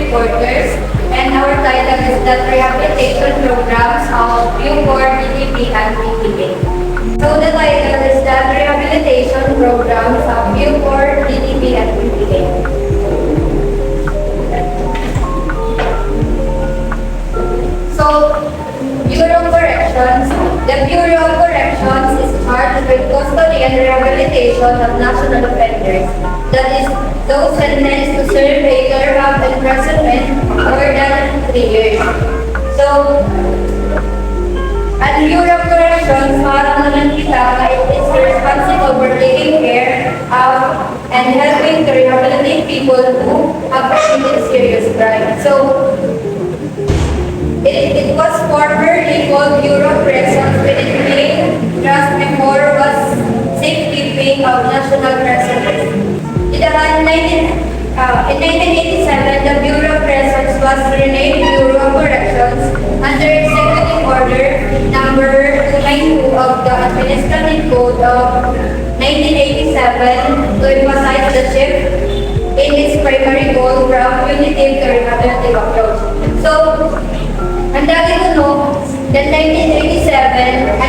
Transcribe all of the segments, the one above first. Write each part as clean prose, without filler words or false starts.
reporters, and our title is the Rehabilitation Programs of Bucor, DTP, and PTA. So the title is the Rehabilitation Programs of Bucor, DTP, and PTA. So, Bureau of Corrections. The Bureau of Corrections is charged with custody and rehabilitation of national offenders. That is, those sentenced to serve a term of imprisonment more than 3 years. So, at Bureau of Corrections, parang naman kita it is responsible for taking care of and helping to rehabilitate people who have committed serious crime. So, it was formerly called Bureau of Corrections when it became just before was safekeeping of national prisoners. In 1987, the Bureau of Corrections was renamed Bureau of Corrections under Executive Order number 292 of the Administrative Code of 1987 to emphasize the shift in its primary goal from punitive to rehabilitative approach. So, ang dami ko no, that 1987,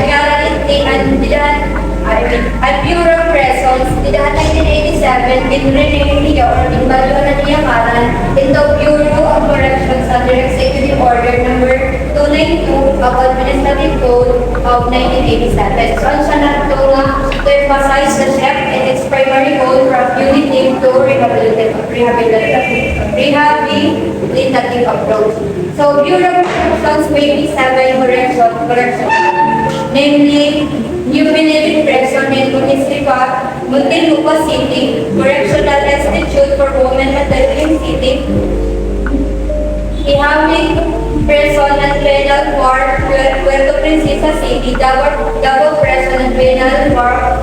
at Bureau of Corrections, didahan 1987, dinrename niya or dinbalo na niya karan into Bureau of Corrections under Executive Order number 292 of Administrative Code of 1987. So, ang siya na ito nga to emphasize the shift in its primary goal from punitive to rehabilitative approach. So, Bureau of Corrections may be 7 corrections, namely, New Benefit Prison in Muntinlupa City, Correctional Institute for Women at Daling City, Ihamig Prison and Penal Court, Puerto Princesa City, Davao Prison and Penal Court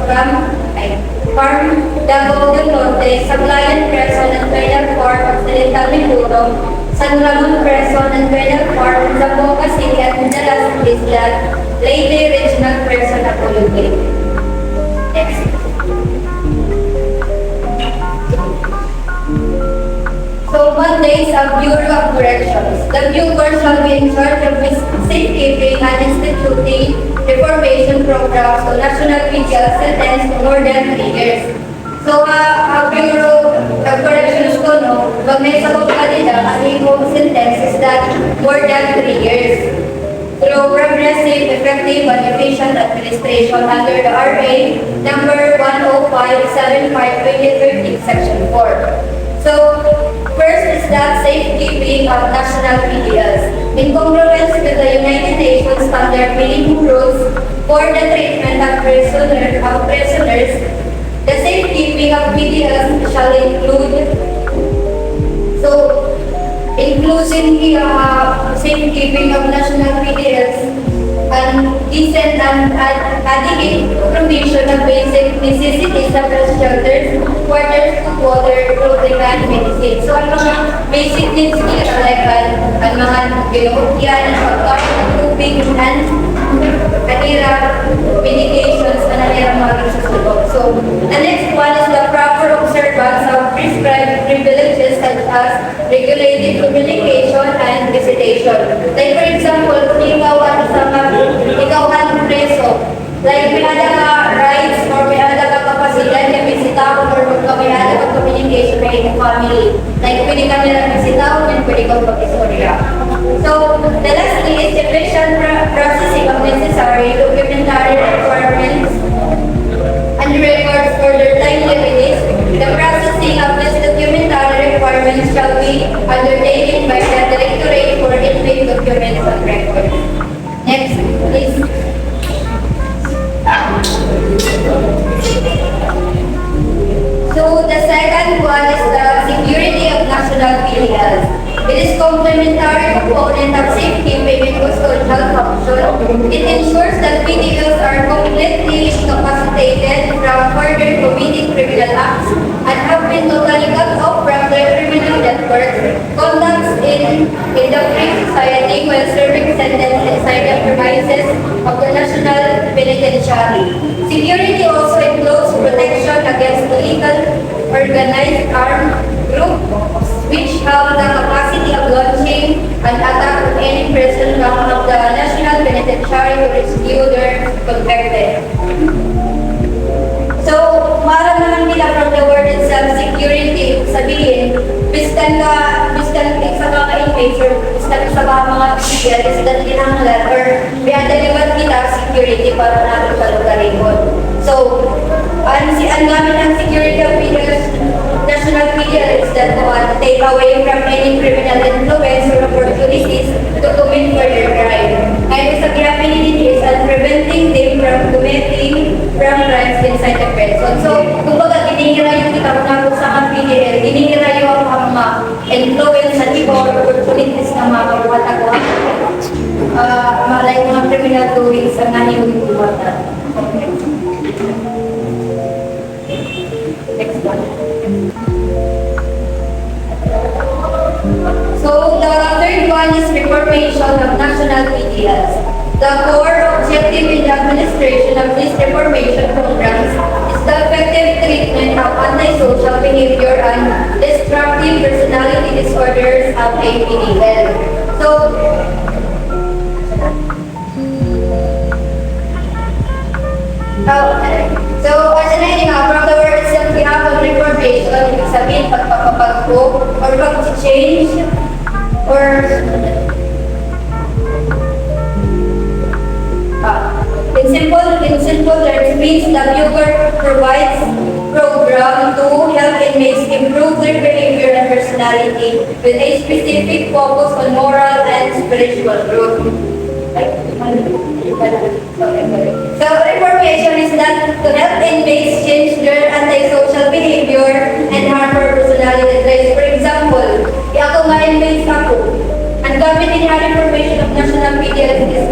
from Davao del Norte, Sablayan Prison and Penal Court of Occidental Mindoro, San Ramon Prison and Penal Court of Zamboanga City at Madalas Isla, Leyte Regional Prison at Olympic. Next. So, Mondays of Bureau of Corrections. The Bucor shall be in charge of safekeeping and instituting reformation programs to national PDL sentenced to more than 3 years. So, Bureau of Corrections ko, no, pag may sabot ka nila, ang yung sentence is that more than 3 years. Through progressive, effective, and efficient administration under the RA number 10575-2013, Section 4. So, first is that safekeeping of national PDLs. In congruence with the United Nations Standard Minimum Rules for the treatment of prisoners, the safekeeping of PDLs shall including the safekeeping of national PDLs and decent and adequate provision of basic necessities such as shelters, quarters, food, water, clothing, and medicine. So, ang mga basic needs nila, like ang mga binukyan, pagkain, tubig, and kanira medications na nangyayang mga susunod. So, the next one is the proper observance of prescribed privileges such as regulated communication and visitation. Like for example, kung ikaw ang preso, like may hada ka rights or may hada ka kapasidad na bisitahon or may hada ka communication na yung family. Like pwede ka nilang bisitahon and pwede kang pag-istorya. So, the last thing is efficient processing of necessary documentary requirements and records for their timely release. The processing of these documentary requirements shall be undertaken by the Directorate for Inmate Documents and Records. Next, please. So, the second one is the security of national PDLs. It is complementary component of safekeeping and custodial function. It ensures that PDLs are completely incapacitated from further committing criminal acts and have been totally cut off from their criminal network, conducts in the free society while serving sentence inside the premises of the National Penitentiary. Security also includes protection against illegal organized armed groups which have the capacity launching, and attack on any person of the National Penitentiary who rescued or convicted. So, marang naman nila from the word itself, security, sabihin, biskan sa mga ka-inmates or biskan sa mga official, is that kinahanglan or biadaliwan kita security para natin kalugarin mo. So, ang gamit ng security of national media is that take away from any criminal influence or opportunities to commit further crime. Ngayon, sa pinapinili is preventing them from committing crimes inside the prison. So, kumbaga, giningira yung kita kung sa mga PDL, giningira yung mga influence at iba or opportunities na mga kabuhat-aguhan. Malay mga criminal doings ang nga yung ibuwatan. Next one. So, the third one is reformation of national PDLs. The core objective in the administration of these reformation programs is the effective treatment of antisocial behavior and destructive personality disorders of APDL. So, as an ending from the word itself, we have a reformation, ibig sabihin, pagpapabago, or pag-change, or in simple terms, means the viewer provides program to help inmates improve their behavior and personality with a specific focus on moral and spiritual growth. So reformation is that to help inmates change their antisocial behavior and harmful personality traits. For example, ako nga inmates ako. Ang gamit din ng reformation of national media is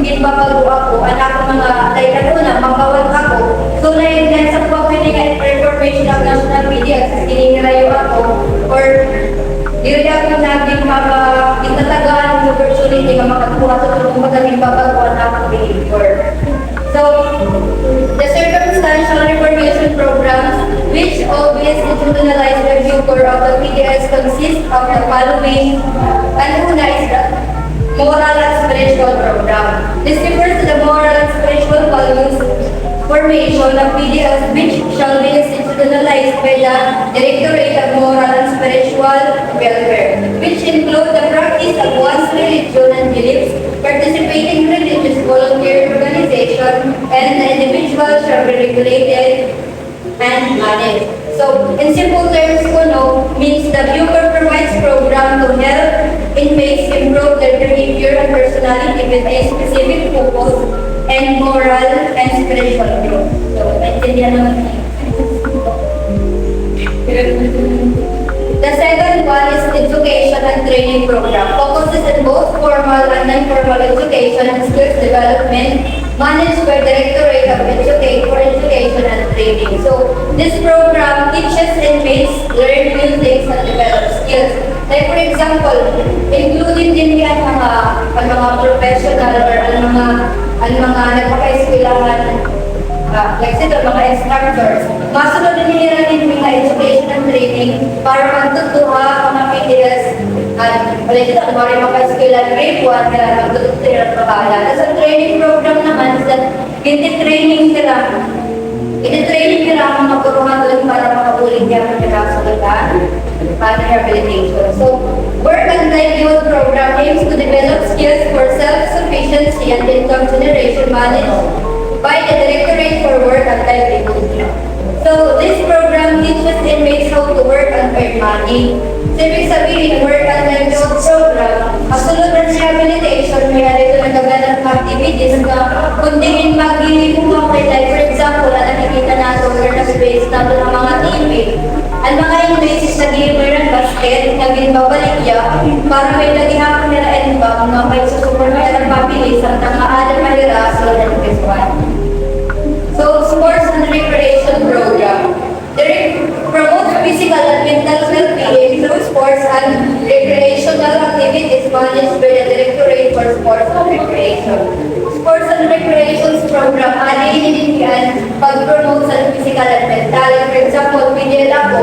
ginbabago ako, anak ko mga dahil na, magkawal ako. So na yun sa pagpiling reformation of national media, siningirayo ako, or dili ako naging itatagaan ng opportunity na makakuha sa tulong magaling babago ang akong behavior. So, the circumstantial reformation programs which always institutionalize the viewer of the PDS consist of the following. And una is the moral and spiritual program. This refers to the moral and spiritual values formation of PDS which shall be institutionalized by the Directorate of Moral and Spiritual Welfare, which include the practice of one's religion and beliefs, participating in religious volunteer organization, and the individual shall be regulated and managed. So, in simple terms, means the viewer provides program to help inmates improve their behavior and personality with a specific focus and moral and spiritual growth. So, naintindihan naman niyo. The second one is education and training program. Focuses on both formal and non-formal education and skills development managed by Directorate of Education and Training. So, this program teaches inmates learn new things and develop skills. Like for example, including din yan ang mga professional or ang mga nagpaka-eskwelahan, like sila, mga instructors. Masunod din nila din mga education and training para magtutuha mga PDS at ulit ito, ang mga maka-eskwelahan grade 1 kaya magtutuha sila ng pahala. Sa training program naman is that training nila ang mga puruhan doon para makabuling niya ang pinakasulatan para rehabilitation. So, work and livelihood program aims to develop skills for self-sufficiency and income generation managed by the Directorate for Work and Livelihood. So, this program teaches inmates how to work and earn money. So, ibig sabihin, work and livelihood program, kasunod ng rehabilitation, may ito nagaganap activities na kundin mag-iwi mo mga like, for example, na nakikita natin or na-base natin ang mga teammate. Ang mga inmates is nag-iwi ng basket, nag-ibabaligya, para may nag-ihapon nila endbang na may susuporta ng pabilis at ang maalam malira sa this one. So, sports and recreation program. They promote physical and mental well-being through sports and recreational activities managed by the Directorate for Sports and Recreation. Sports and Recreations program, din yan pag-promote sa physical and mental. For example, PDL ako,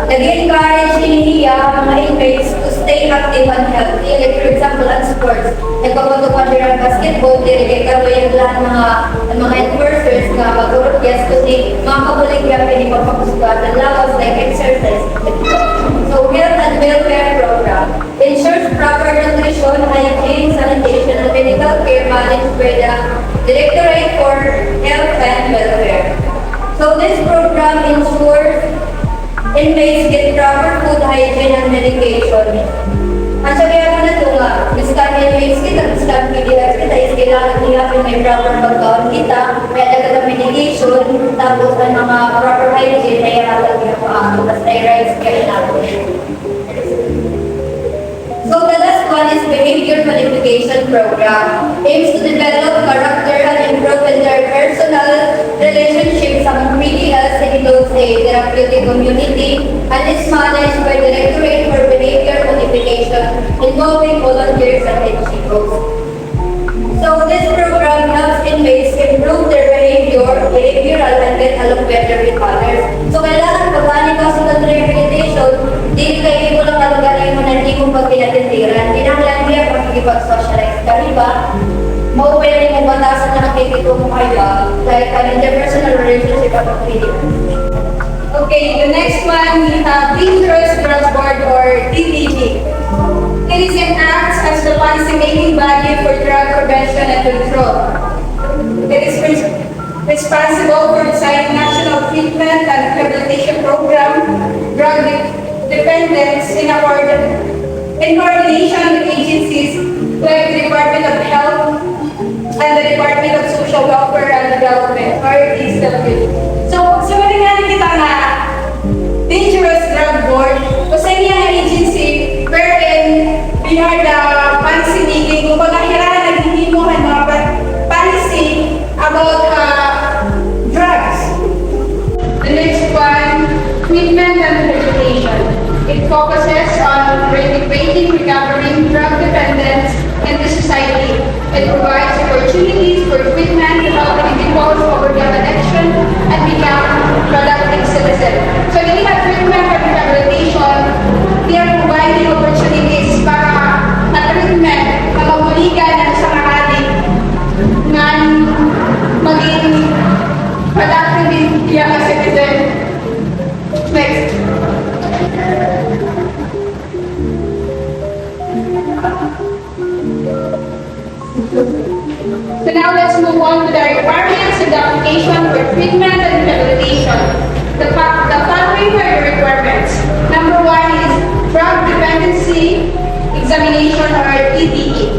nag-encourage niya mga inmates to stay active and healthy. Like for example, at sports, nagpapatukon nila ng basketball, dirigay ka yung lahat mga enforcers nga mag-urot yes kasi mga kabulig niya pinipapapasukan ng lawas like exercise. So, health and welfare program ensures proper nutrition, hygiene, sanitation, and medical care managed by the Directorate for Health and Welfare. So, this program ensures inmates get proper food, hygiene, and medication. Ang sabihan ko na ito nga, miskan inmates kita, miskan PDX kita, is kailangan niya may proper pagkaon kita, may agad ang medication, tapos ang mga proper hygiene na ihalag niya po ako, tapos ay rights kayo natin. So the last one is Behavior Modification Program. Aims to develop character and improve interpersonal relationships among PDLs and includes a therapeutic community and is managed by the Directorate for Behavior Modification involving volunteers and NGOs. So this program helps inmates improve their behavioral and get along better with others. So kailangan pagkani ka sa rehabilitation, di kayo mo lang kalagarin mo na hindi mo pag pinatindiran. Kinahanglan niya pag-socialize ka, diba? Mauwi rin yung batasan na nakikito mo kayo, like an interpersonal relationship at Okay, the next one we have Dangerous Drug Board or DDB. It is an act as the policy-making body for drug prevention and control. It is responsible for designing national treatment and rehabilitation program, drug dependence in coordination with agencies like the Department of Health and the Department of Social Welfare and Development, or DSWD. So, nga kita na Dangerous Drug Board, kasi niya ang agency wherein we are the policy making, kung pagkahira naghihimuhan mga policy about drugs. The next one, treatment and rehabilitation. It focuses on reintegrating recovering drug dependents into society. It provides opportunities for treatment to help individuals overcome addiction and become productive citizens. So in the treatment and rehabilitation, they are providing opportunities para na-treatment na mabuligan ng isang addict na maging productive din as citizen. Next. So now let's move on to the requirements and the application for treatment and rehabilitation. The following are the requirements. Number one is drug dependency examination or DDE.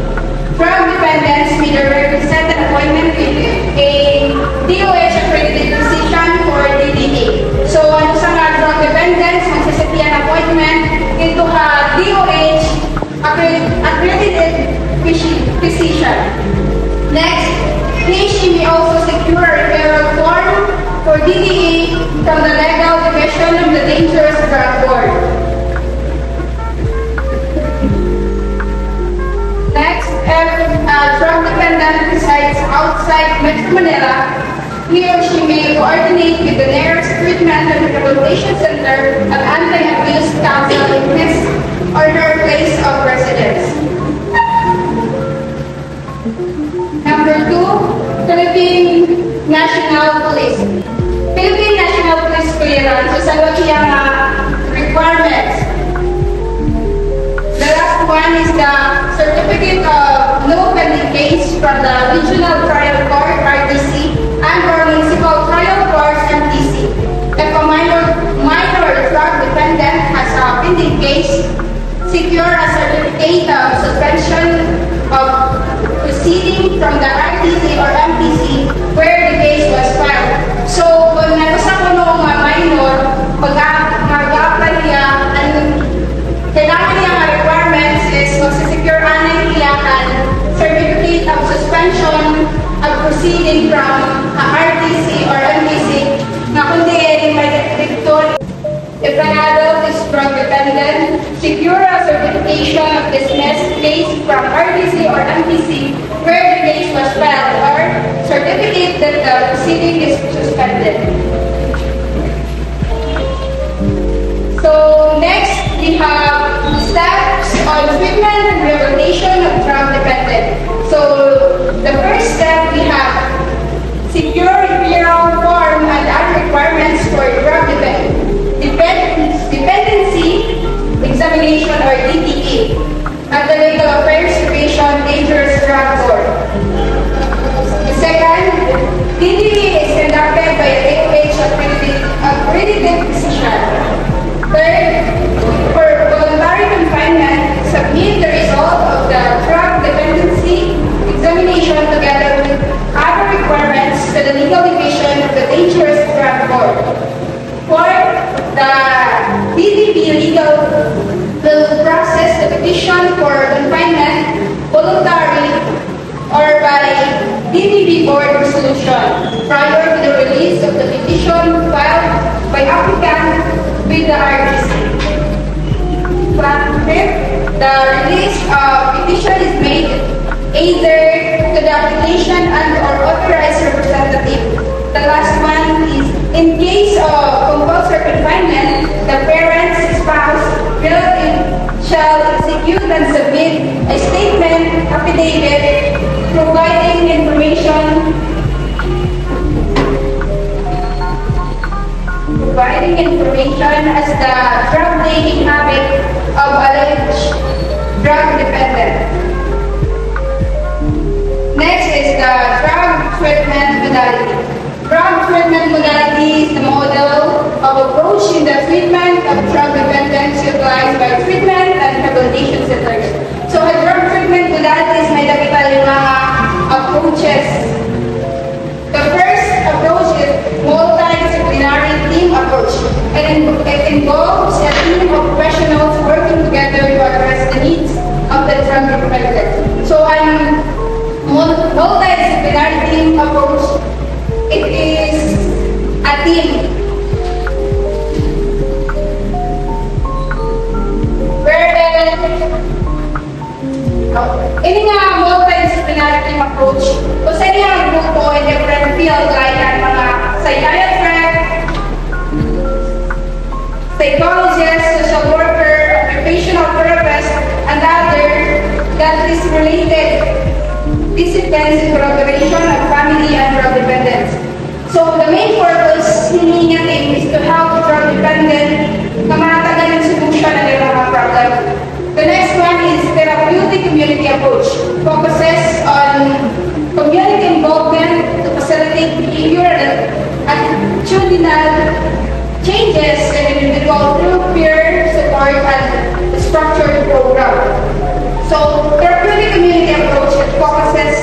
Drug dependents may represent an appointment with a DOH accredited physician or DDE. So ano sa mga drug dependents, magsasitian appointment into a DOH accredited physician. Next, he may also secure a referral form for DDE from the legal division of the Dangerous Drug Board. Next, if a drug dependent resides outside Metro Manila, he or she may coordinate with the nearest treatment and rehabilitation center and anti-abuse council in his or her place of residence. Number two, Philippine National Police. Philippine National Police clearance is ano siyang requirements. The last one is the Certificate of No Pending Case from the Regional Trial Court, RTC, and or Municipal Trial Court, MTC. If a minor drug dependent has a pending case, secure a certificate of suspension of proceeding from the RTC or MTC where the case was filed. So, kung nasa ko noong minor, mag-apply niya, and kailangan niya mga requirements is magsisecure anay niya ang certificate of suspension of proceeding from RTC or MTC na kundi may dictor. If an adult is drug dependent, secure a certification of dismissed case from RTC or MTC where the case was filed or certificate that the proceeding is suspended. So, we have steps on treatment and rehabilitation of drug dependent. So the first step we have secure referral form and other requirements for drug dependency examination or DTE at the Legal Affairs Division Dangerous Drug Board. The second, DTE is conducted by a DOH accredited physician. Third, for voluntary confinement, submit the result of the drug dependency examination together with other requirements to the legal division of the Dangerous Drug Board. Fourth, the DDB legal will process the petition for confinement voluntarily or by DDB board resolution prior to the release of the petition filed by applicant with the RDC. Fifth, the release of petition is made either to the application and or authorized representative. The last one is in case of compulsory confinement, the parent's spouse, relative shall execute and submit a statement affidavit providing information as the drug taking habit of alleged drug dependent. Next is the drug treatment modality. Drug treatment modality is the model of approach in the treatment of drug dependence utilized by treatment and rehabilitation centers. So, a drug treatment modalities may nakita yung mga approaches. The first approach is multidisciplinary team approach. It involves a team of professionals working together to address the needs of the drug dependent. So, an multidisciplinary team approach, it is a team wherein ini nga multidisciplinary team approach kung sa inyo ang grupo in different field like ang mga psychiatrist, psychologist, social worker, occupational therapist, and other that is related disciplines in collaboration of family and drug dependence. So the main purpose hindi niya team is to help drug dependent na matagalan ng solution ng ilang mga problem. The next one is therapeutic community approach. Focuses on community involvement to facilitate behavioral and attitudinal changes in individual through peer support and structured program. So, therapeutic community approach focuses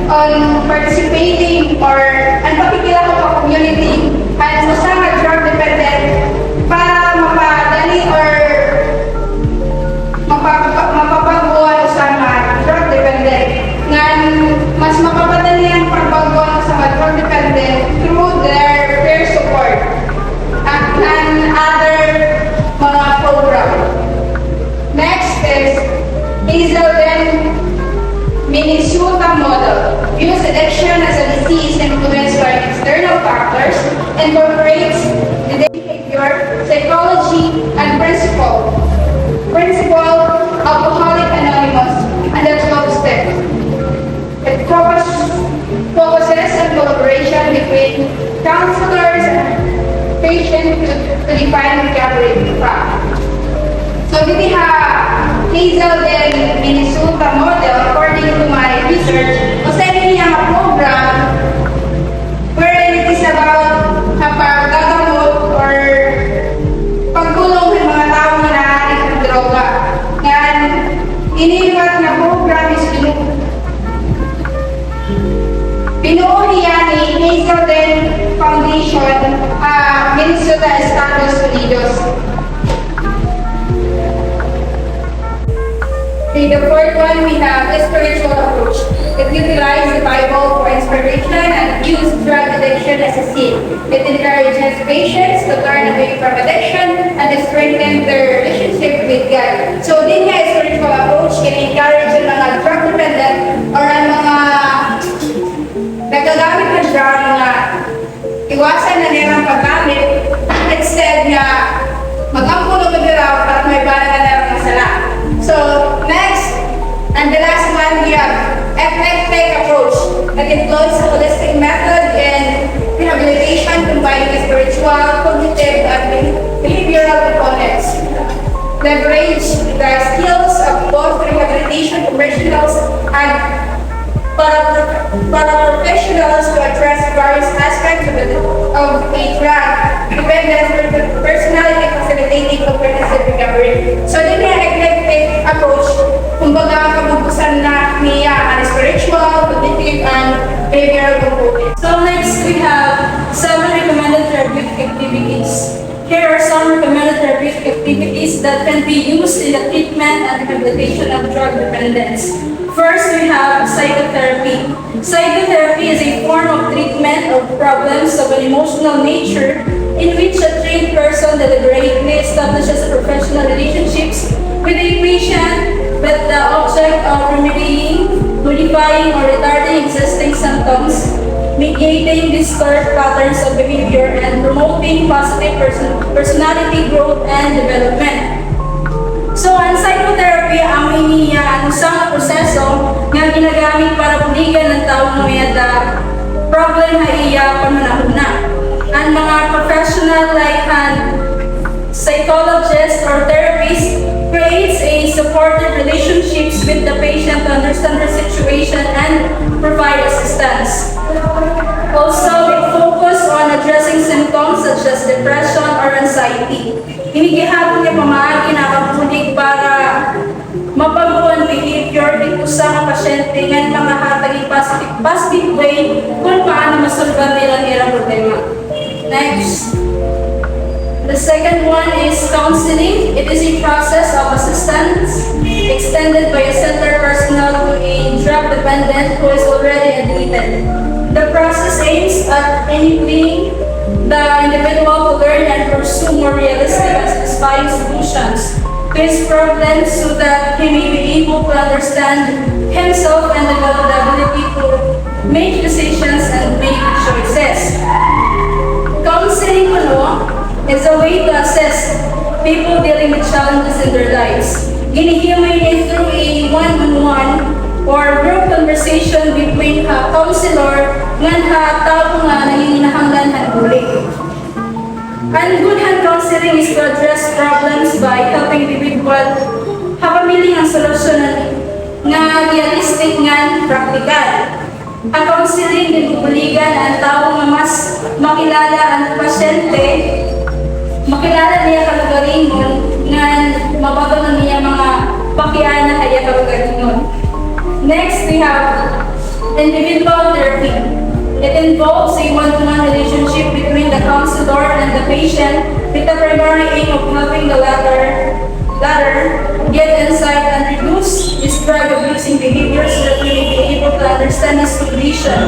on participating or ang pakikilala sa community at sa drug dependent para mapadali or mapapaguan sa mga drug dependent nga mas mapapadali ang pagbaguan sa mga drug dependent through their peer support and other mga program. Next is Hazelden Minnesota model. Views addiction as a disease influenced by external factors, incorporates the behavior, psychology, and principle. Alcoholic Anonymous, and the 12 steps. It focuses on collaboration between counselors and patients to define recovery path. So, we have Hazelden Minnesota model according to my research. Kasi niya ang program wherein it is about paggagamot or pagtulong ng mga tao na naadik ng droga. Ngayon, iniibat na program is binuo niya ni Hazelden Foundation, Minnesota, Estados Unidos. The fourth one, we have the spiritual approach. It utilizes the Bible for inspiration and views drug addiction as a sin. It encourages patients to turn away from addiction and to strengthen their relationship with God. So, din nga spiritual approach, in-encourage ang mga drug dependent or ang mga nagagamit ng drug na iwasan na nilang paggamit instead nga mag-ampuno magdaraw at may balang have eclectic approach that employs a holistic method in rehabilitation combining spiritual, cognitive, and behavioral components. Leverage the skills of both rehabilitation professionals and paraprofessionals to address various aspects of a drug-dependent personality facilitating comprehensive recovery. So, din yung eclectic approach, kumbaga kabubusan na niya ang spiritual, cognitive, and behavioral components. So next we have 7 recommended therapeutic activities. Here are some recommended therapeutic activities that can be used in the treatment and rehabilitation of drug dependence. First, we have psychotherapy. Psychotherapy is a form of treatment of problems of an emotional nature in which a trained person deliberately establishes professional relationships with a patient with the object of remedying, modifying, or retarding existing symptoms, mediating distorted patterns of behavior, and promoting positive personality growth and development. So, ang psychotherapy ang isang proseso nga ginagamit para puligan ng taong may problem na iya pamanahuna. Ang mga professional like psychologist or therapist creates a supportive relationships with the patient to understand their situation and provide assistance. Also, it focus on addressing symptoms such as depression or anxiety. Hinigihapon niya pamaagi na kapulig para mapaguan behavior dito sa mga pasyente nga makahatag positive way kung paano masulban nila nila problema. Next. The second one is counseling. It is a process of assistance extended by a center personnel to a drug dependent who is already admitted. The process aims at enabling the individual to learn and pursue more realistic and satisfying solutions to his problems so that he may be able to understand himself and develop the ability to make decisions and make choices. Counseling is a way to assess people dealing with challenges in their lives. Ginihimay it through a one-on-one or group conversation between a counselor ngan tao nga nanginahanglan huli. And good hand counseling is to address problems by helping individual hapamiling ang solusyon nga realistic ngan praktikal. Ang counseling din bubuligan ang tao nga mas makilala ang pasyente, makilala niya kalagaringon ngan mabago na niya mga pakiana kaya kalagaringon. Next, we have individual therapy. It involves a one-to-one relationship between the counselor and the patient with the primary aim of helping the latter get insight and reduce his drug-abusing behavior so that he may be able to understand his condition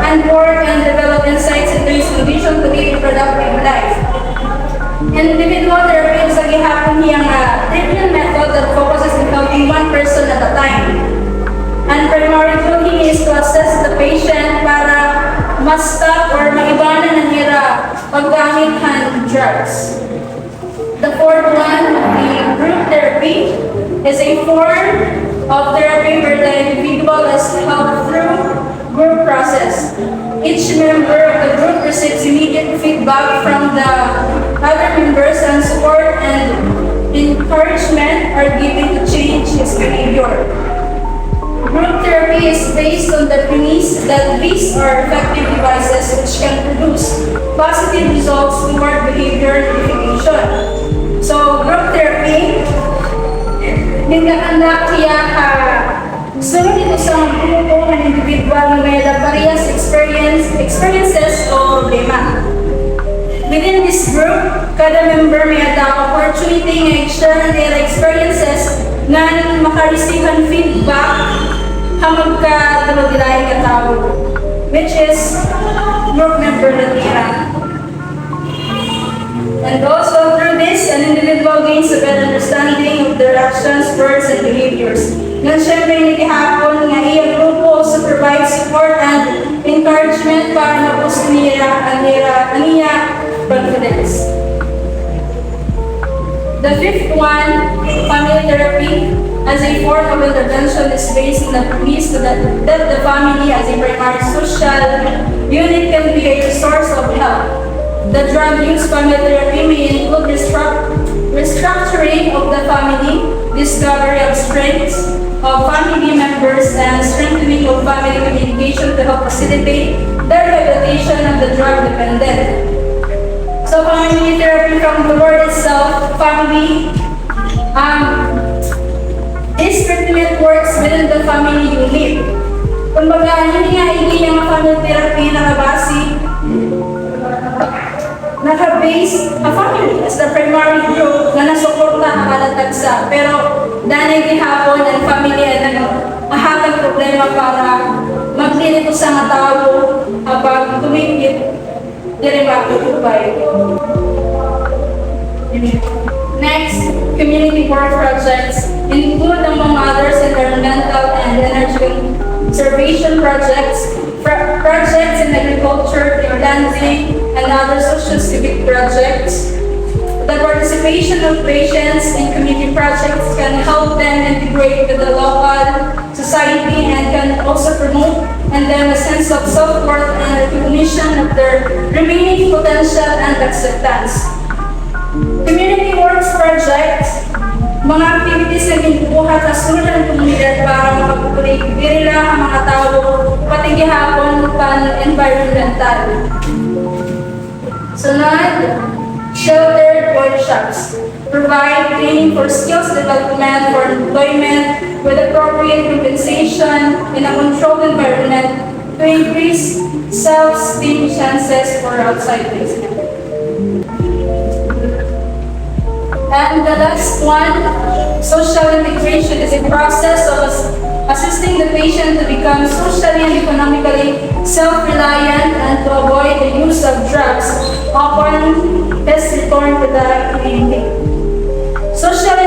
and work and develop insights into his condition to lead a productive life. Individual therapy is a gihapon niyang treatment method that focuses on helping one person at a time. And primary goal is to assess the patient para ma-stop or maibanan na nila paggamit ng drugs. The fourth one, the group therapy, is a form of therapy where the individual is helped through group process. Each member of the group receives immediate feedback from the other members and support and encouragement are given to change his behavior. Group therapy is based on the premise that these are effective devices which can produce positive results toward behavior modification. So, group therapy, nagkakanda kaya sunod ito sa grupo ng individual na may various experiences o problema. Within this group, kada member may opportunity na i-share their experiences na makareceive ang feedback hamag ka tulog-ilahin ka tao, which is group member na tira. And also through this, an individual gains a better understanding of their actions, words, and behaviors. Nang siyempre nagihapon nga iyang grupo also provide support and encouragement para maboost niya ang iya confidence. The fifth one, family therapy. as a form of intervention is based on the premise that the family as a primary social unit can be a source of help. The drug use family therapy may include restructuring of the family, discovery of strengths of family members, and strengthening of family communication to help facilitate the rehabilitation of the drug dependent. So family therapy, from the word itself, family, this treatment works within the family unit. Kumbaga, hindi ang family therapy naka-base a family as the primary group na nasuporta ang kalatagsa. Pero danay gihapon ang family ay naghahatag problema para magdili ko sa mga tao habang tumipit dili matutupay. Next, community work projects include among others environmental and energy conservation projects, projects in agriculture, planting, and other social civic projects. The participation of patients in community projects can help them integrate with the local society and can also promote in them a sense of self-worth and recognition of their remaining potential and acceptance. Community works projects, mga activities na ginubuhat sa sulod ng komunidad para makapagpuli ang mga tao pati gihapon pan-environmental. Sunod, sheltered workshops provide training for skills development for employment with appropriate compensation in a controlled environment to increase self-esteem chances for outside placement. And the last one, social integration is a process of assisting the patient to become socially and economically self-reliant and to avoid the use of drugs upon his return to the community. Social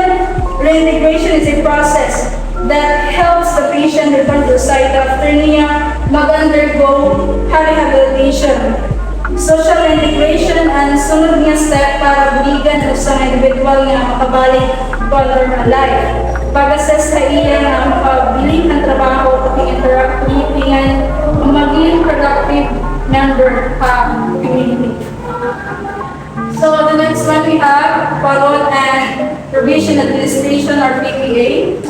reintegration is a process that helps the patient return to society after niya mag-undergo rehabilitation. Social integration ang sunod nga step para buligan o sa individual nga makabalik to a normal life. Pag-assess sa iya nga makabiling ng trabaho pati interact meetingan o maging productive member sa community. So the next one we have Parole and Probation Administration or PPA.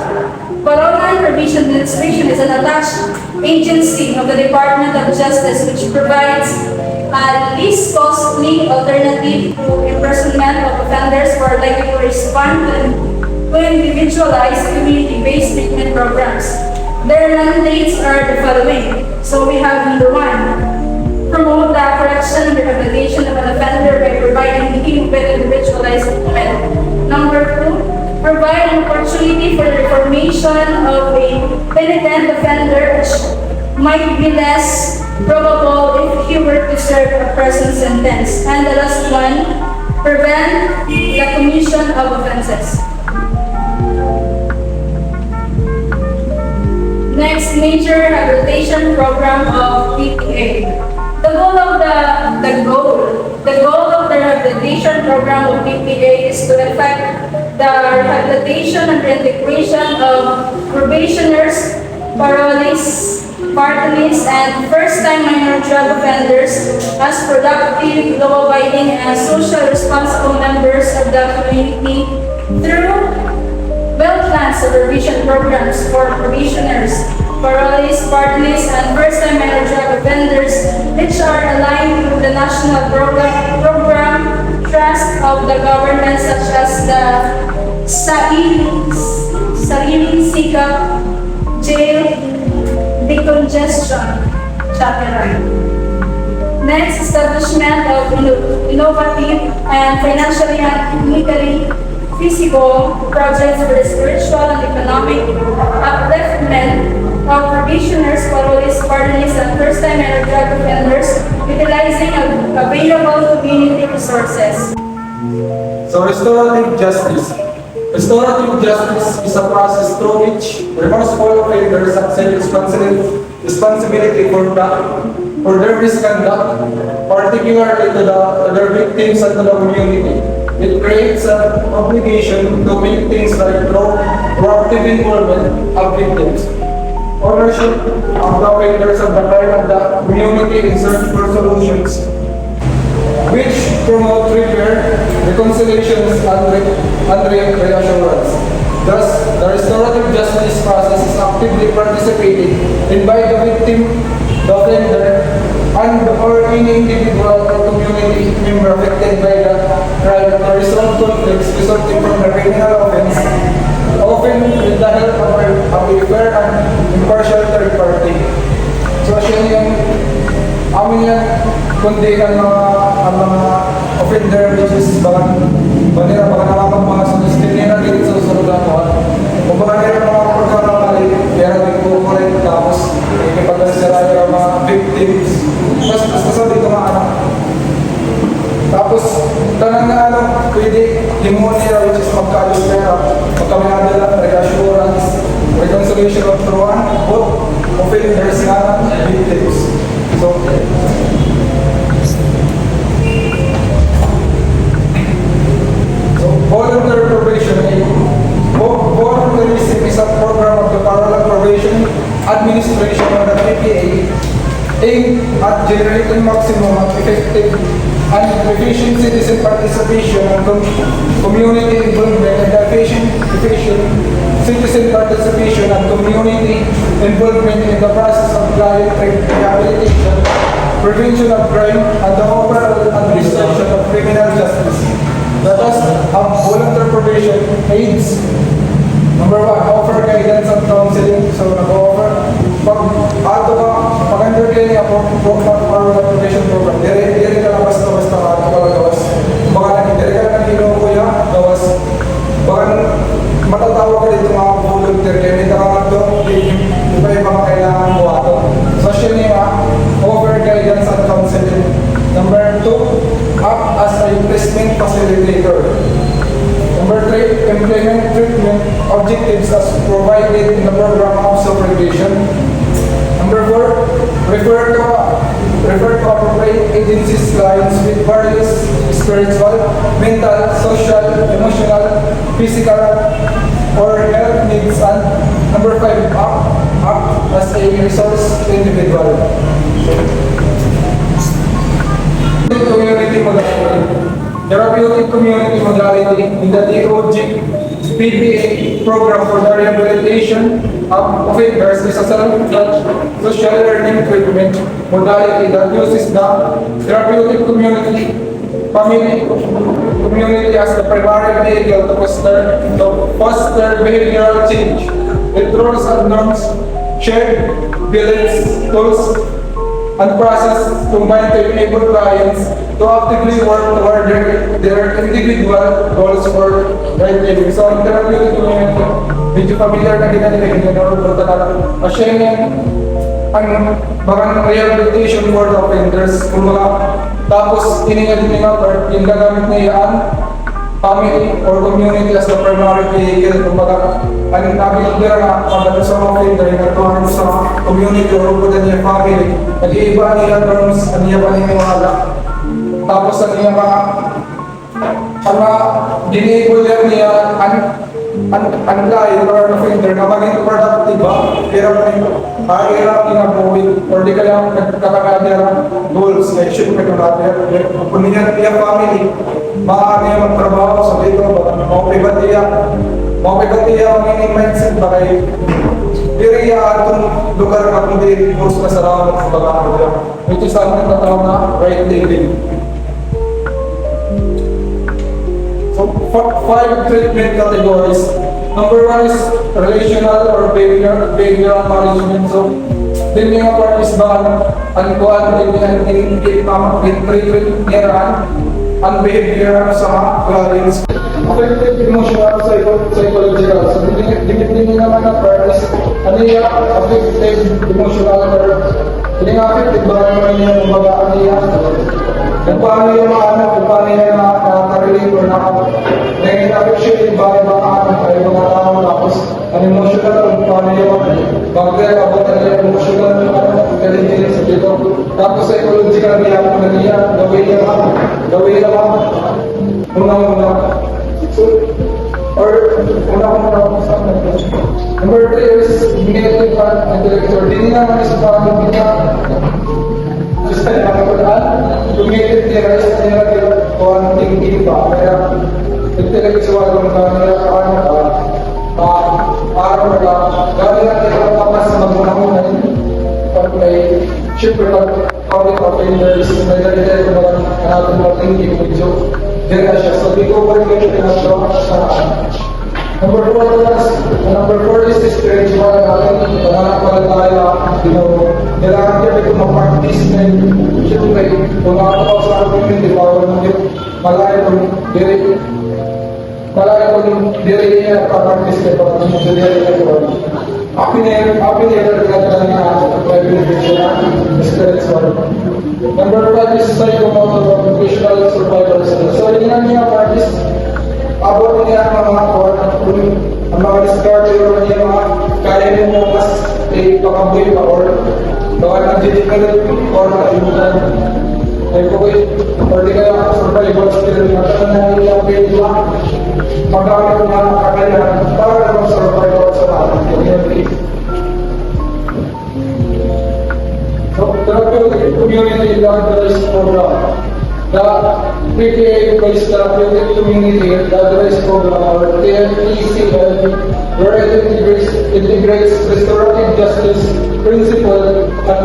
Parole and Probation Administration is an attached agency of the Department of Justice which provides a least costly alternative to imprisonment of offenders who are likely to respond to individualized community-based treatment programs. Their mandates are the following. So we have number 1, promote the correction and rehabilitation of an offender by providing him with individualized treatment. Number 2, provide an opportunity for the reformation of a penitent offender which might be less probable if he were to serve a present sentence. And the last one, prevent the commission of offenses. Next, major rehabilitation program of PPA. The goal of the rehabilitation program of PPA is to effect the rehabilitation and reintegration of probationers, parolees, partners, and first-time minor drug offenders as productive, law-abiding, and social responsible members of the community through well-planned supervision programs for probationers, parolees, partners, and first-time minor drug offenders, which are aligned with the national program trust of the government, such as the Sarili Sikap Jail Decongestion Chapter. Next, establishment of innovative and financially and technically feasible projects for the spiritual and economic upliftment of probationers, parolees, partners, and first-time minor drug offenders, utilizing available community resources. So restorative justice. Restorative justice is a process through which remorseful offenders accept responsibility for their misconduct, particularly to their victims and to the community. It creates an obligation to make things like proactive involvement of victims. Ownership of the offenders of the crime and the community in search for solutions, which promote repair, reconciliations, and reassurance. Thus, the restorative justice process is actively participated in by the victim, the offender, and or any individual or community member affected by the crime to resolve conflicts resulting from the criminal offense, often with the help of a fair and impartial third party. So, siya yung amin yan, kundi ang mga offender, which is baka nakapagmahal sa system nila dito sa susunod ako. Kung baka nila mga pagkakamali, kaya naging corporate, tapos ipagkasira yung mga victims. Basta sa dito mga anak. Tapos, tanang na pwede himuon nila, which is magkaayos pera, magkaminado lang, reassurance, reconciliation of truan, both offenders and victims. So voluntary probation, voluntarism is a program of the Parallel Probation Administration of the PPA aimed at generating maximum effective and efficient citizen participation and community involvement and efficient citizen participation and community involvement in the process of client rehabilitation, prevention of crime, and the overall administration of criminal justice. Let us have voluntary probation aids. Number 1, offer guidance and counseling. So, nag-offer. Pag-undertake ako, probation program. Diri ka lang basta-basta gawas. Baka diri ka lang kinukuya, gawas. Baka matatawag ka dito mga volunteer. Kaya may nakakagdo, iba yung mga kailangan mo ato. So, siya niya, offer guidance and counseling. Number 2, act as a placement facilitator. Number 3, implement treatment objectives as provided in the program of supervision. Number 4, refer to appropriate agencies clients with various spiritual, mental, social, emotional, physical, or health needs. And number 5, act as a resource individual. Community modality. Therapeutic community modality in the DOG PPA program for the rehabilitation of offenders is a social learning treatment modality that uses the therapeutic community as the primary vehicle to foster behavioral change. It rules and norms, shared beliefs, tools, and process combined to enable clients to actively work toward their individual goals for right living. So, ang therapeutic community, medyo familiar na ginagawa or talaga. Sharing ang bakang rehabilitation for the offenders. Kung mga tapos hininga din mga part, yung gagamit niya ang family or community as the primary vehicle. Kung baka ang nabigyan na pagdating sa mga offender, yung natuhan sa community or upunan niya family, nag-iiba niya terms, ang niya paniniwala. Tapos ang niya mga dinibulyan niya ang lain or offender na maging productive ba? Hirap na yun. Hirap ginabuhin or di ka lang nagkakagaya ng goals na issue ka natin. Kung niya family, maaari niya magtrabaho sa dito, mapibatiya ang ining mindset ba kayo? Diri atong lugar na kundi goals na sarawan sa baga mo. Which is ang natatawag na right living. So, 5 treatment categories. Number 1 is relational or behavioral management. So, din yung part is ba ang kuhan din yung treatment niraan ang behavioral sa mga clients. Affective emotional, psychological. So, din naman ang part is ano yung affective emotional or hindi nga affective ba naman yung kumbaga ano yung kung paano yung mga anak, kung paano yung nakarelate or nag-appreciate yung bagay mga anak ay mga tao tapos ang emotional kung paano yung mag-abot na yung emotional galing din sa dito. Tapos psychological reaction na niya, gawin naman, unang-una. So, or unang-una sa Number 3 is negative intellectual. Hindi naman isa pa ang niya. Just like nakapagdaan, lumitit nila kung anong tingin pa. Kaya, intellectual kung nila araw na gano'n natin ang kapas sa magmunang-munang pag may syempre pag public offenders may nalilay ko naman natin mga tingin medyo dyan na siya. So, di ko ba rin pinagawa sa Number 4 is spiritual natin. Pangalan tayo, kailangan niya ito mag-participate. Siyempre, kung nakatawa sa community, bawal mo yun, malayo kung diri niya pa-participate para sa diri niya ito. Api niya nagkakaroon na prevention na spiritual. Number 5 is psychomotor vocational survival skills. So, yun lang niya practice. Abot niya ang mga discard or niya mga kaya mo mas ipakabuhi pa or baka nag-difficult or nakalimutan. Ay ko or di kaya survival skill na kaya na ilang pwede lang magamit mo ang kakayahan para naman survival sa ating community. So, therapeutic community organized program. The PTA based therapeutic community organized program or TNECL where it integrates restorative justice principles and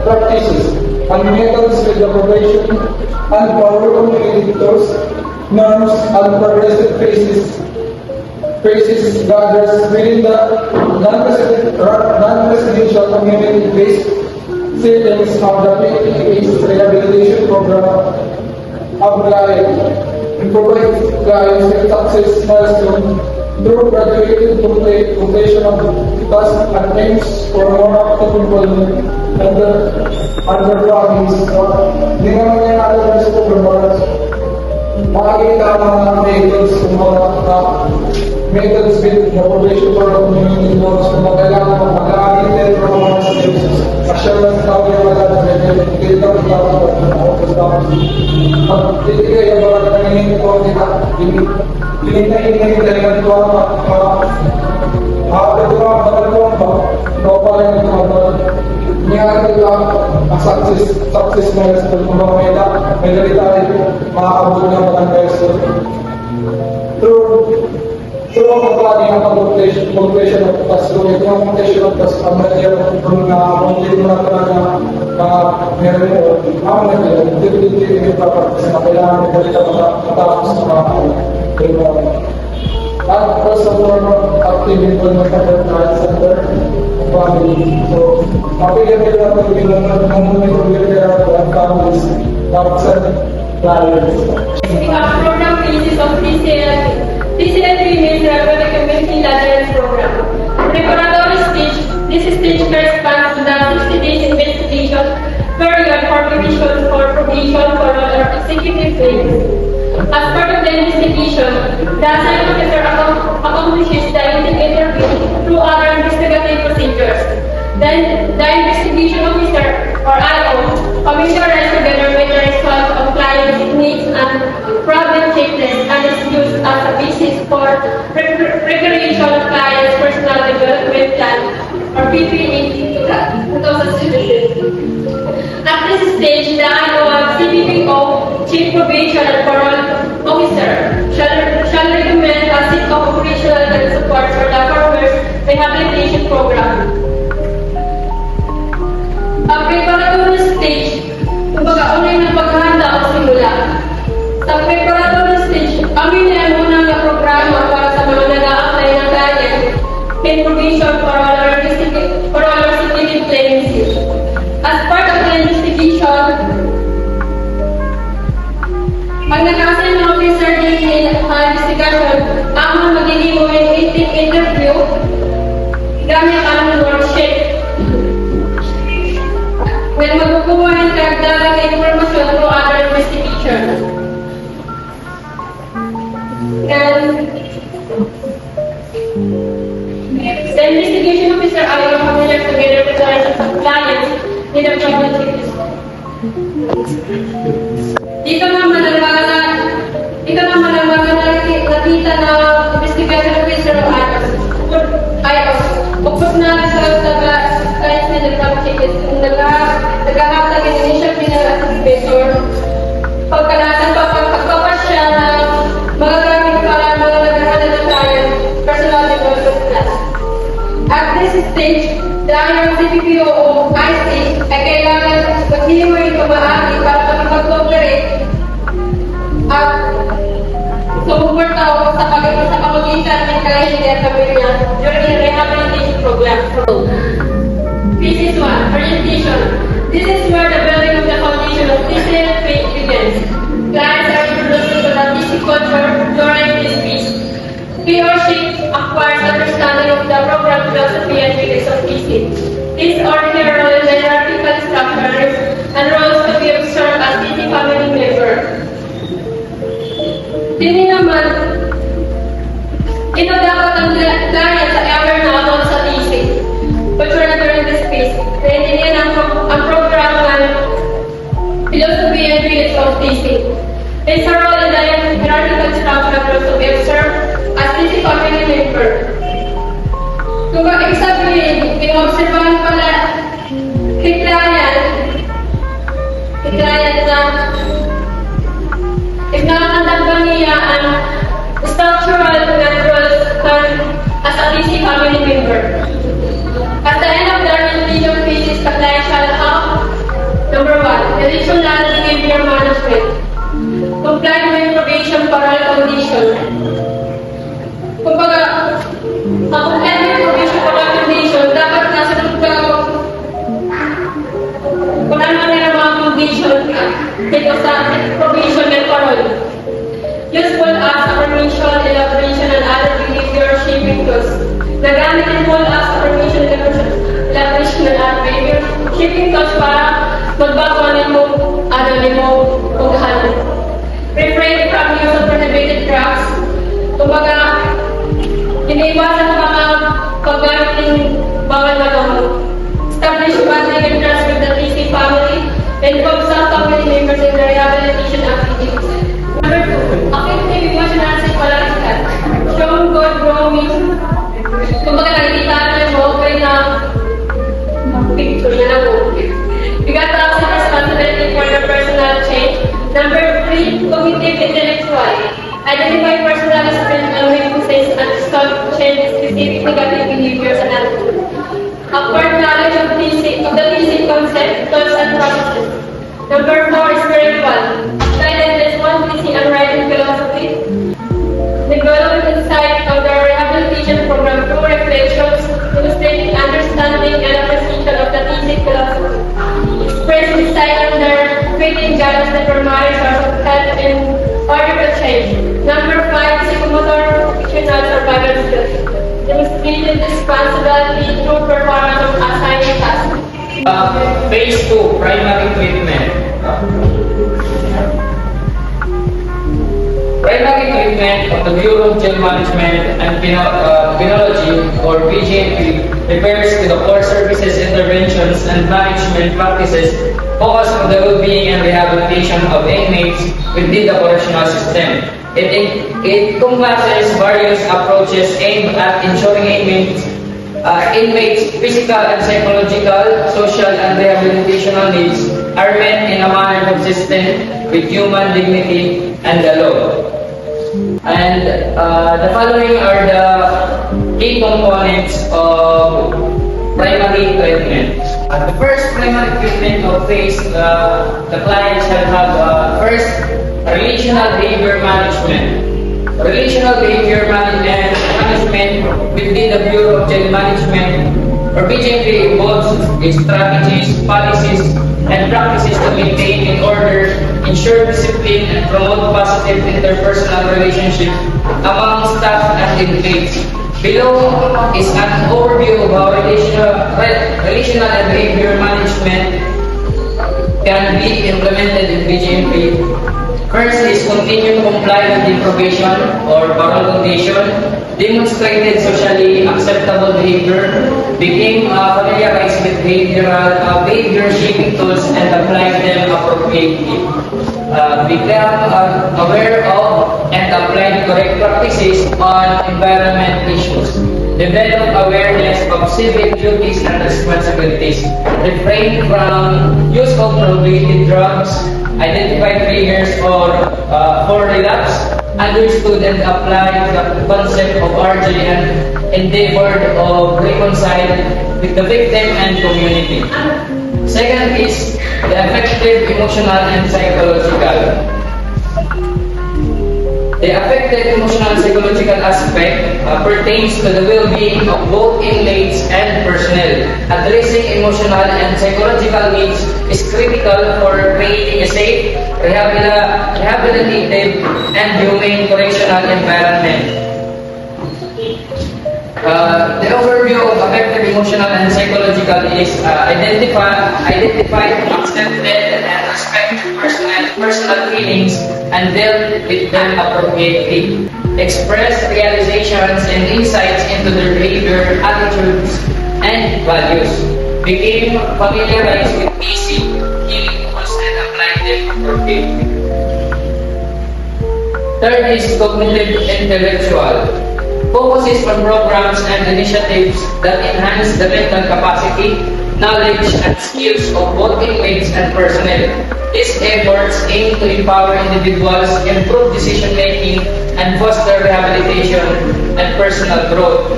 practices and methods with the probation and power communicators, norms and progressive phases gathers within the non-residential community-based settings of the PTA's rehabilitation program of clients and provide clients with success milestone through graduated completion of tasks and aims for more active involvement under province. Hindi naman yan alam sa program. Makakita ang mga methods kung mga methods with the probation for the community norms kung kailangan mag-aaral din for mga skills. Assurance tawag yung mga natin, hindi ka magkakaroon ng office tawag. Pag hindi kayo ba nangyayang ko, hinintay talagang ito ang bakal ba? Ito pa rin ito ang nangyari lang ang success milestone kung mga may dali tayo makakabot ng mga milestone. Through ang pagkakali ng completion of task, ito ang completion of task, ang nangyari kung na-complete mo na talaga mga meron mo, ang nangyari, hindi yung papartis na kailangan mo dali matapos sa mga at also more active involvement of the trial center family. So, mapigyan nila ito bilang monitor nila ang families tapos sa trials. We have program phases of TCL. TCL means Therapeutic Community Lateral Program. Preparatory stage, this stage corresponds to the 60 days investigation period for probation for other executive phase. As part of the investigation, the assigned officer accomplishes the interview through other investigative procedures. Then, the investigation officer or IO familiarizes together with the response of clients' needs and problem checklist and is used as a basis for preparation of clients' personal development plan or PPA 2016. At this stage, the IO of CPPO, Chief Probation and Parole Officer, shall recommend a seek of operational and support for the former's rehabilitation program. Ang preparatory stage, kumbaga unay ng paghahanda o simula. Sa preparatory stage, amin na ang unang na programa para sa mga nag-a-apply ng client in provision for our executive clemency. As part of the investigation, ang nag-assign na officer din sa investigation, ang magiging orientative interview gamit ang worksheet. When magkukuha ng karagdagang informasyon through other investigation. And the investigation Dito naman ang mga nakita na investigation officer ng IOS. Bukod na sa kahit na naghahatag ng initial criminal investigation, pagkalatan pagpapasya ng mga gamit para mga naghahatag ng client, personal development class. At this stage, dahil ang CPPO o IC ay kailangan mag-delivery ito maaari para makipag-cooperate at sumuporta sa pamagitan ng client at pamilya during the rehabilitation program. Pieces 1, orientation. This is where the building of the foundation of TCL begins. Clients are introduced to the TC culture during this piece. He or she acquires understanding of the program philosophy and ethics of TC. These ordinary roles and hierarchical structures and roles to be observed as TC family member. Dini naman, ito dapat ang client sa ever na about sa TC. Culture during this piece. Naintindihan ang program ng philosophy and ethics of TC. It's a role in the hierarchical structure to be observed as TC family member. Kung ibig sabihin, pinoobserbahan pala kay client na if nakakandang ba niya ang structural roles as a TC family member. At the end of the orientation phases, the client shall have number 1, relational behavior management. Comply with probation parole condition. Kumbaga, ang comply with probation parole condition, dapat nasunod ka kung ano na mga condition dito sa probation and parole. Useful as affirmation, elaboration, and other behavior shaping tools. Nagamit din full as affirmation, elaboration, and other behavior shaping tools para magbago mo kung gahan. Refrain from use of prohibited drugs. Kumbaga, iniiwasan ang mga paggamit ng bawal na gamot. Establish bonding and trust with the TC family. Involve some family members in the rehabilitation activities. Number 2, activity emotional psychological. Show good growing. Kumbaga, nakikita mo, okay na picture na lang mo. You got to accept responsibility for your personal change. Number 3, cognitive intellectual. Identify personal strengths and weaknesses and stop change specific negative behaviors and attitudes. Acquire knowledge of the TC concept, tools, and processes. Number 4, spiritual. Apply and respond TC and writing philosophy. Develop insight of the rehabilitation program through reflections, illustrating understanding and appreciation of the TC philosophy. Express insight under creating guidance that primary source of help in order to change. Number 5, psychomotor functional survival skills. Demonstrating responsibility through performance of assigned tasks. Phase 2, primary treatment. Primary treatment of the Bureau of Jail Management and Penology, or BJP, refers to the core services, interventions, and management practices focused on the well-being and rehabilitation of inmates within the correctional system. It encompasses various approaches aimed at ensuring inmates' physical and psychological, social, and rehabilitational needs are met in a manner consistent with human dignity and the law. And the following are the key components of primary treatment. The first primary treatment of phase, the client shall have first, relational behavior management. Relational behavior management within the Bureau of Jail Management, or BJP, involves strategies, policies, and practices to maintain in order, ensure discipline, and promote positive interpersonal relationships among staff and inmates. Below is an overview of how relational and behavior management can be implemented in BGMP. First is continue to comply with the probation or parole condition, demonstrated socially acceptable behavior, became familiarized with behavior shaping tools and applied them appropriately. Become aware of and apply correct practices on environment issues. Develop awareness of civic duties and responsibilities. Refrain from use of prohibited drugs. Identify triggers for relapse. Understood and applied the concept of RJ and endeavored of reconcile with the victim and community. Second is the effective emotional and psychological. The affected emotional and psychological aspect pertains to the well-being of both inmates and personnel. Addressing emotional and psychological needs is critical for creating a safe, rehabilitative, and humane correctional environment. The overview of affected emotional and psychological is identify, accepted, and respect personal feelings and deal with them appropriately. Express realizations and insights into their behavior, attitudes, and values. Became familiarized with basic healing tools and apply them appropriately. Third is cognitive intellectual. Focuses on programs and initiatives that enhance the mental capacity, knowledge, and skills of both inmates and personnel. These efforts aim to empower individuals, improve decision-making, and foster rehabilitation and personal growth.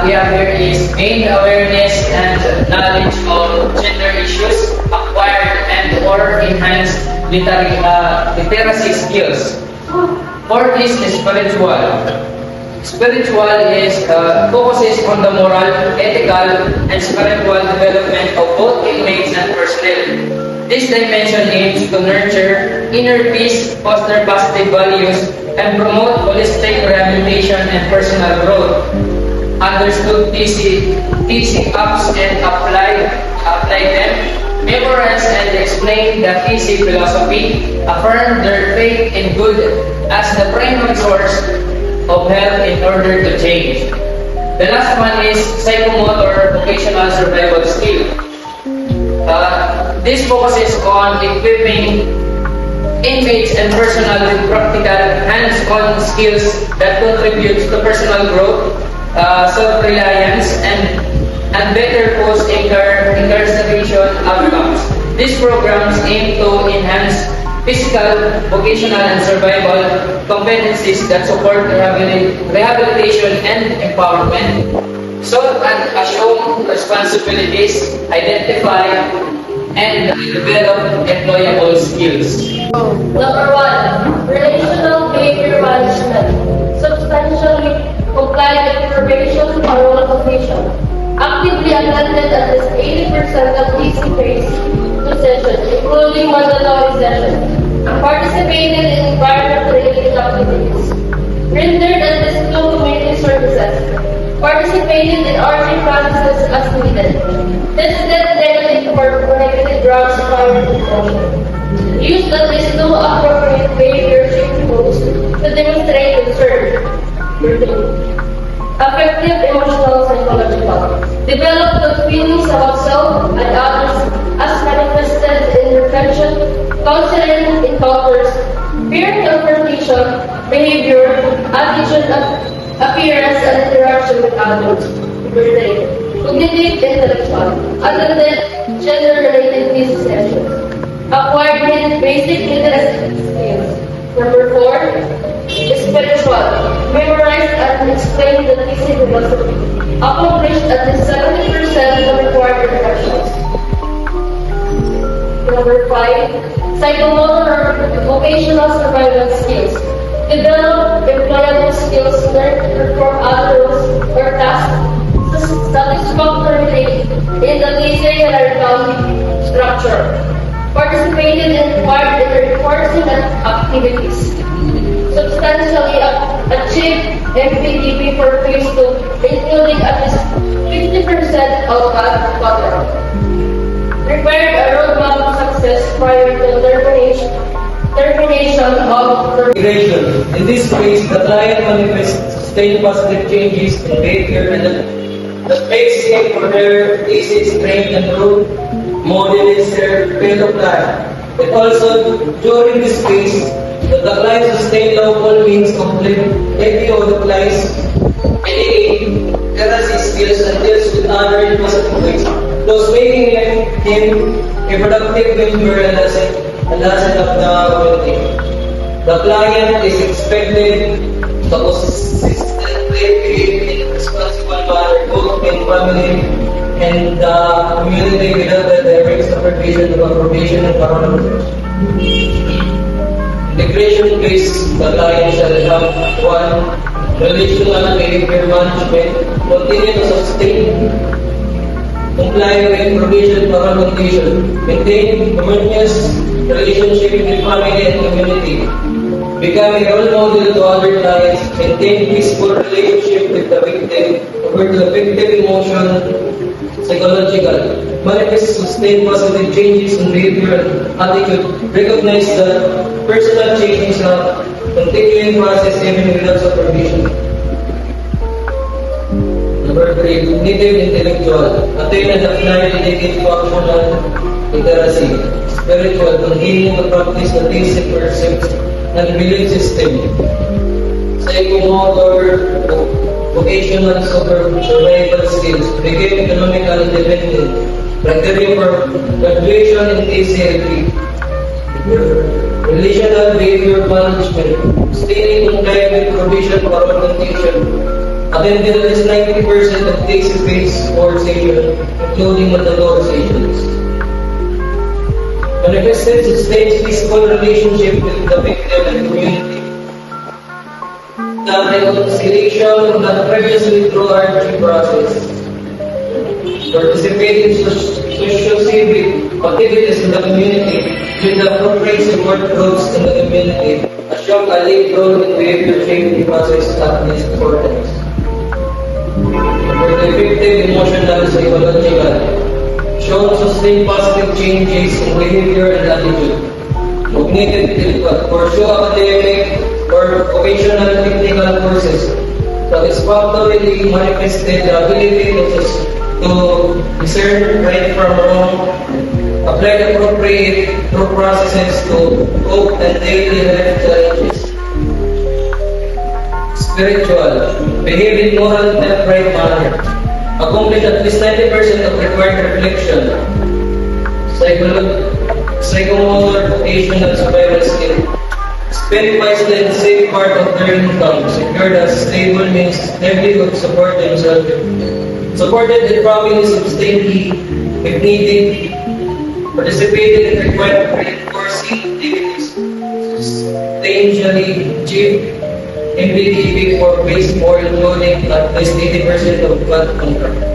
We have here is gain awareness and knowledge of gender issues, acquired and or enhanced literacy skills. Fourth is spiritual. Spiritual is focuses on the moral, ethical, and spiritual development of both inmates and personnel. This dimension aims to nurture inner peace, foster positive values, and promote holistic rehabilitation and personal growth. Understood TC ups and apply them, memorize and explain the TC philosophy, affirm their faith in good as the primary source of health in order to change. The last one is psychomotor vocational survival skill. This focuses on equipping inmates and personnel with practical hands-on skills that contribute to personal growth, self-reliance, and better post-incarceration outcomes. These programs aim to enhance physical, vocational, and survival competencies that support rehabilitation and empowerment. So, and assume responsibilities, identify, and develop employable skills. Number 1, relational behavior management. Substantially comply with probation parole condition. Actively attended at least 80% of DC phase 2 sessions, including mandatory sessions. Participated in environment-related activities. Rendered at least 2 community services. Participated in RC classes as needed. Tested negative for prohibited drugs prior to detention. Used at least 2 appropriate behavior shaping tools to demonstrate concern. Affective emotional psychological. Develop good feelings about self and others as manifested in reflection, counseling encounters, peer confrontation, behavior, attitude, appearance, and interaction with others. Cognitive intellectual. Attended gender-related thesis sessions. Acquired basic literacy skills. Number 4, spiritual. Memorized and explained the thesis philosophy. Accomplished at least 70% of required reflections. Number 5, psychomotor vocational survival skills. Develop employable skills learned to perform other roles or tasks satisfactorily in the hierarchical structure. Participated in required enforcement activities. Substantially achieved MPDP for phase 2, including at least 50% of that cover. Prepared a roadmap to prior to termination of the Integration. In this case, the client manifests sustained positive changes in behavior and that makes him or her easy, strength, and growth, modulates their rate of life. And also, during this phase, the client sustained local means complete APO applies any literacy skills and deals with other in positive ways, thus making him a productive member and asset of the community. The client is expected to consistently behave in a responsible manner both in family and the community without the direct supervision of approbation and parameters. Integration phase, the client shall have 1. Relational behavior management, continue to sustain, comply with provision for condition, maintain harmonious relationship with family and community, become a role model to other clients, maintain peaceful relationship with the victim, over the victim emotion, psychological, manifest sustained positive changes in behavior and attitude, recognize that personal changes are continuing process even without supervision. Number 3, cognitive intellectual, attain and apply dedicated functional literacy, spiritual, continue to practice the basic percepts and belief system, psychomotor, vocational survival skills, became economical independent, criteria for graduation in ACLP, relational behavior management, staying in comply with provision for orientation, attended at least 90% of face-to-face or session, including matador sessions. Manifested sustained peaceful relationship with the victim and community. The reconciliation of the previously through RG process. Participate in socio-civic activities in the community with the appropriate support groups in the community. Assure a lead role in behavior change process at this importance. For the effective emotional psychological, show sustained positive changes in behavior and attitude. Cognitive intellectual, pursue academic or vocational technical courses. Satisfactorily manifested the ability to discern right from wrong, apply the appropriate through processes to cope and daily life challenges. Spiritual, behave in moral and upright manner. Accomplish at least 90% of required reflection. Psychomotor, vocational survival skill. Spend wisely and save part of their income. Secure that stable means livelihood support themselves. Supported the family substantially if needed. Participated in required reinforcing activities. Substantially achieved MBDP for base 4 including at least 80% of blood contract.